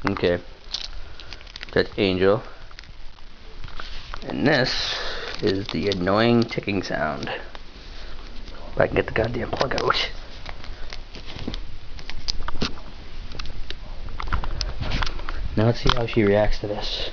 Okay. That's Angel. And this is the annoying ticking sound. If I can get the goddamn plug out. Now let's see how she reacts to this.